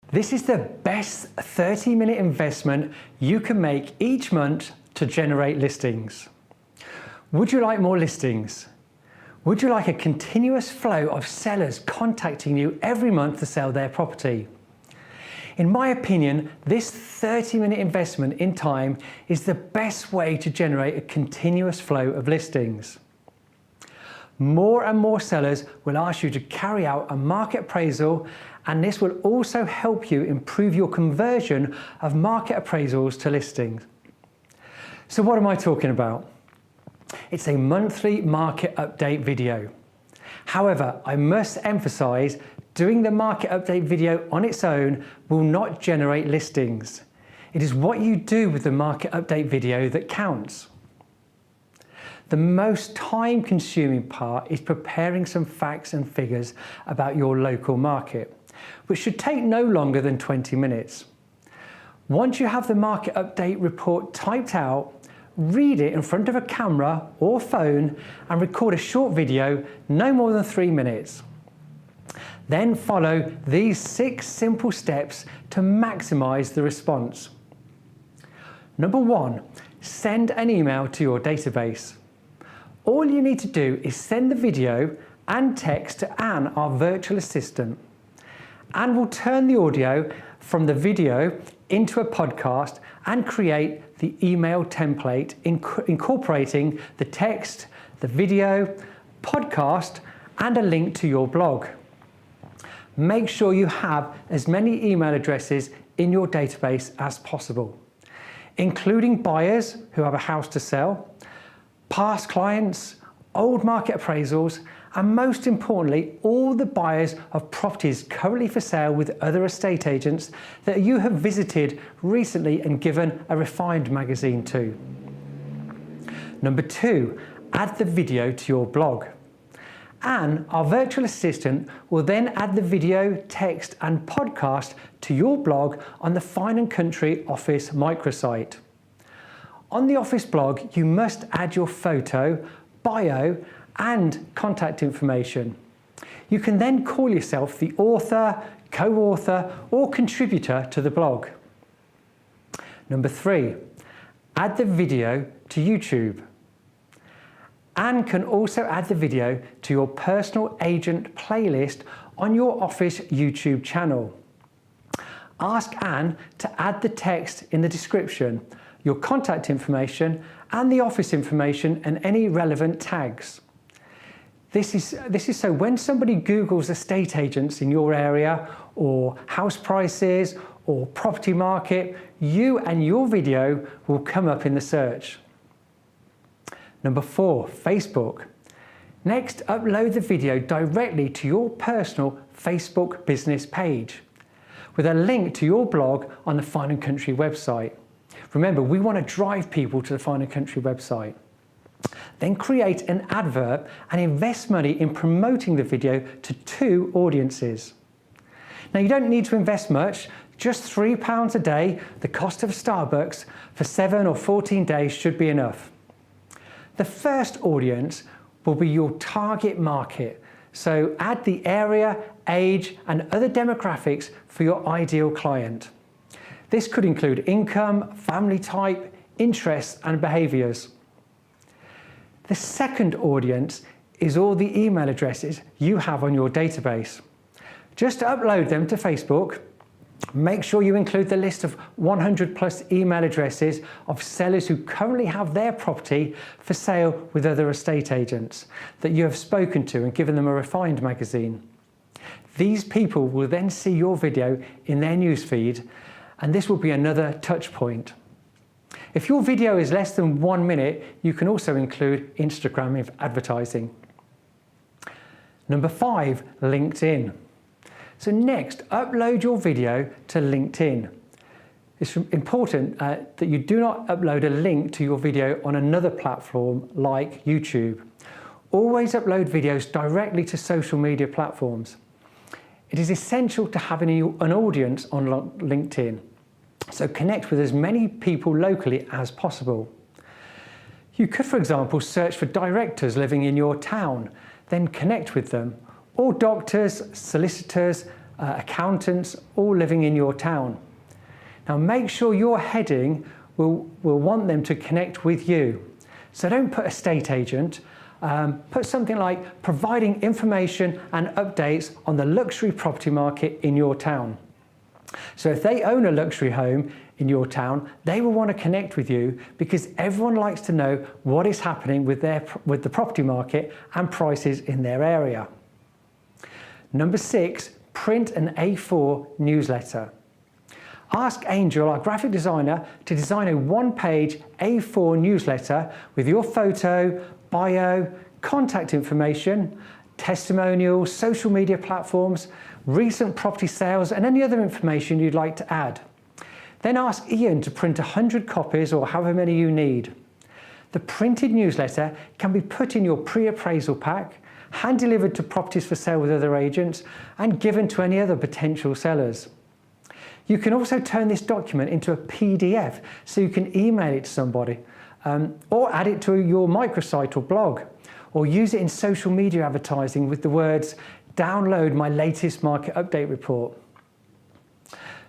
This is the best 30-minute investment you can make each month to generate listings. Would you like more listings? Would you like a continuous flow of sellers contacting you every month to sell their property? In my opinion, this 30-minute investment in time is the best way to generate a continuous flow of listings. More and more sellers will ask you to carry out a market appraisal, and this will also help you improve your conversion of market appraisals to listings. So what am I talking about? It's a monthly market update video. However, I must emphasize, doing the market update video on its own will not generate listings. It is what you do with the market update video that counts. The most time-consuming part is preparing some facts and figures about your local market, which should take no longer than 20 minutes. Once you have the market update report typed out, read it in front of a camera or phone and record a short video, no more than 3 minutes. Then follow these 6 simple steps to maximize the response. Number 1, send an email to your database. All you need to do is send the video and text to Anne, our virtual assistant. Anne will turn the audio from the video into a podcast and create the email template incorporating the text, the video, podcast, and a link to your blog. Make sure you have as many email addresses in your database as possible, including buyers who have a house to sell, past clients, old market appraisals, and most importantly, all the buyers of properties currently for sale with other estate agents that you have visited recently and given a refined magazine to. Number 2, add the video to your blog. Anne, our virtual assistant, will then add the video, text, and podcast to your blog on the Fine & Country Office microsite. On the Office blog, you must add your photo, bio, and contact information. You can then call yourself the author, co-author, or contributor to the blog. Number 3, add the video to YouTube. Anne can also add the video to your personal agent playlist on your Office YouTube channel. Ask Anne to add the text in the description, your contact information, and the office information and any relevant tags. This is so when somebody Googles estate agents in your area, or house prices, or property market, you and your video will come up in the search. Number 4, Facebook. Next, upload the video directly to your personal Facebook business page with a link to your blog on the Fine & Country website. Remember, we want to drive people to the Fine & Country website. Then create an advert and invest money in promoting the video to 2 audiences. Now, you don't need to invest much, just £3 a day, the cost of Starbucks, for 7 or 14 days should be enough. The first audience will be your target market, so add the area, age, and other demographics for your ideal client. This could include income, family type, interests, and behaviours. The second audience is all the email addresses you have on your database. Just upload them to Facebook. Make sure you include the list of 100+ email addresses of sellers who currently have their property for sale with other estate agents that you have spoken to and given them a refined magazine. These people will then see your video in their newsfeed, and this will be another touch point. If your video is less than 1 minute, you can also include Instagram advertising. Number 5, LinkedIn. So next, upload your video to LinkedIn. It's important that you do not upload a link to your video on another platform like YouTube. Always upload videos directly to social media platforms. It is essential to have an audience on LinkedIn, so connect with as many people locally as possible. You could, for example, search for directors living in your town, then connect with them, or doctors, solicitors, accountants, all living in your town. Now make sure your heading will want them to connect with you. So don't put estate agent, put something like providing information and updates on the luxury property market in your town. So if they own a luxury home in your town, they will want to connect with you because everyone likes to know what is happening with the property market and prices in their area. Number 6, print an A4 newsletter. Ask Angel, our graphic designer, to design a one-page A4 newsletter with your photo, bio, contact information, testimonials, social media platforms, recent property sales, and any other information you'd like to add. Then ask Ian to print 100 copies or however many you need. The printed newsletter can be put in your pre-appraisal pack, hand-delivered to properties for sale with other agents, and given to any other potential sellers. You can also turn this document into a PDF so you can email it to somebody, or add it to your microsite or blog, or use it in social media advertising with the words, "Download my latest market update report."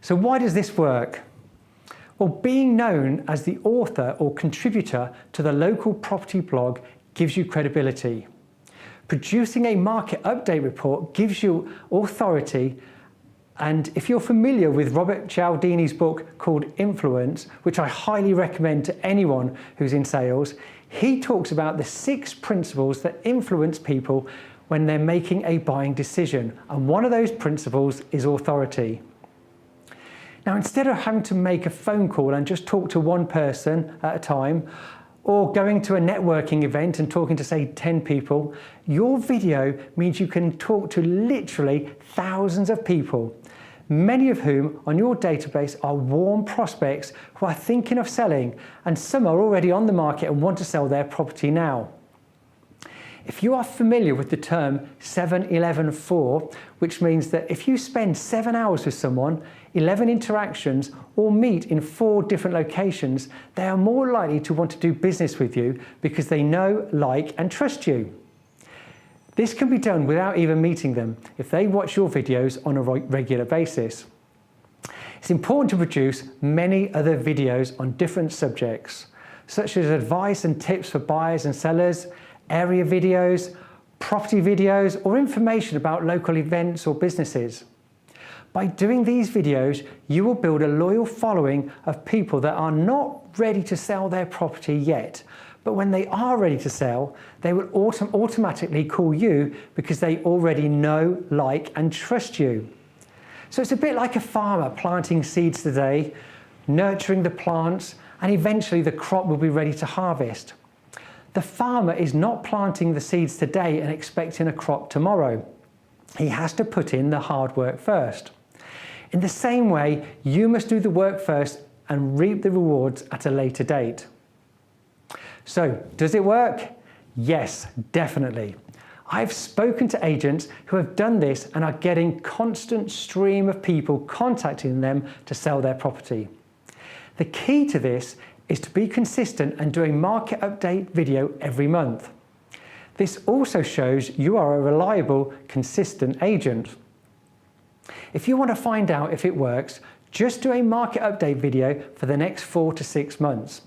So why does this work? Well, being known as the author or contributor to the local property blog gives you credibility. Producing a market update report gives you authority. And if you're familiar with Robert Cialdini's book called Influence, which I highly recommend to anyone who's in sales, he talks about the 6 principles that influence people when they're making a buying decision. And one of those principles is authority. Now, instead of having to make a phone call and just talk to one person at a time, or going to a networking event and talking to, say, 10 people, your video means you can talk to literally thousands of people, many of whom on your database are warm prospects who are thinking of selling, and some are already on the market and want to sell their property now. If you are familiar with the term 7-11-4, which means that if you spend 7 hours with someone, 11 interactions, or meet in 4 different locations, they are more likely to want to do business with you because they know, like, and trust you. This can be done without even meeting them if they watch your videos on a regular basis. It's important to produce many other videos on different subjects, such as advice and tips for buyers and sellers, area videos, property videos, or information about local events or businesses. By doing these videos, you will build a loyal following of people that are not ready to sell their property yet, but when they are ready to sell, they will automatically call you because they already know, like, and trust you. So it's a bit like a farmer planting seeds today, nurturing the plants, and eventually the crop will be ready to harvest. The farmer is not planting the seeds today and expecting a crop tomorrow. He has to put in the hard work first. In the same way, you must do the work first and reap the rewards at a later date. So, does it work? Yes, definitely. I've spoken to agents who have done this and are getting constant stream of people contacting them to sell their property. The key to this is to be consistent and do a market update video every month. This also shows you are a reliable, consistent agent. If you want to find out if it works, just do a market update video for the next 4 to 6 months.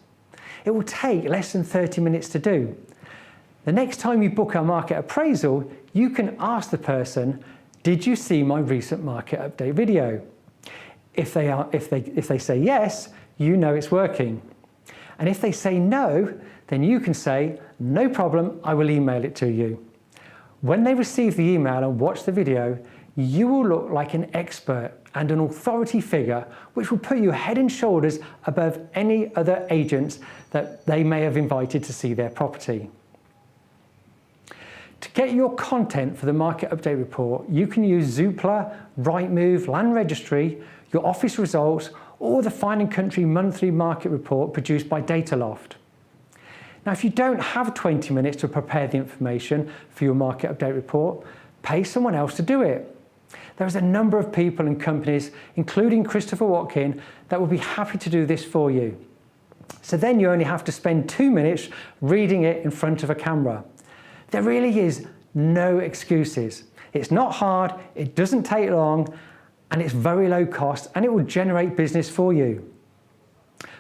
It will take less than 30 minutes to do. The next time you book a market appraisal, you can ask the person, "Did you see my recent market update video?" If they say yes, you know it's working. And if they say no, then you can say, "No problem, I will email it to you." When they receive the email and watch the video, you will look like an expert and an authority figure, which will put you head and shoulders above any other agents that they may have invited to see their property. To get your content for the market update report, you can use Zoopla, Rightmove, Land Registry, your office results, or the Fine & Country monthly market report produced by Dataloft. Now, if you don't have 20 minutes to prepare the information for your market update report, pay someone else to do it. There is a number of people and companies, including Christopher Watkin, that will be happy to do this for you. So then you only have to spend 2 minutes reading it in front of a camera. There really is no excuses. It's not hard, it doesn't take long, and it's very low cost, and it will generate business for you.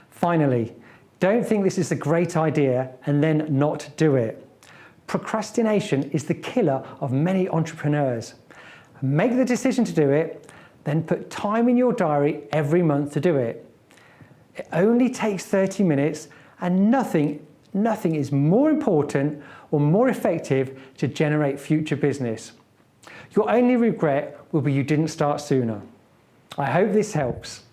Finally, don't think this is a great idea and then not do it. Procrastination is the killer of many entrepreneurs. Make the decision to do it, then put time in your diary every month to do it. It only takes 30 minutes, and nothing is more important or more effective to generate future business. Your only regret will be you didn't start sooner. I hope this helps.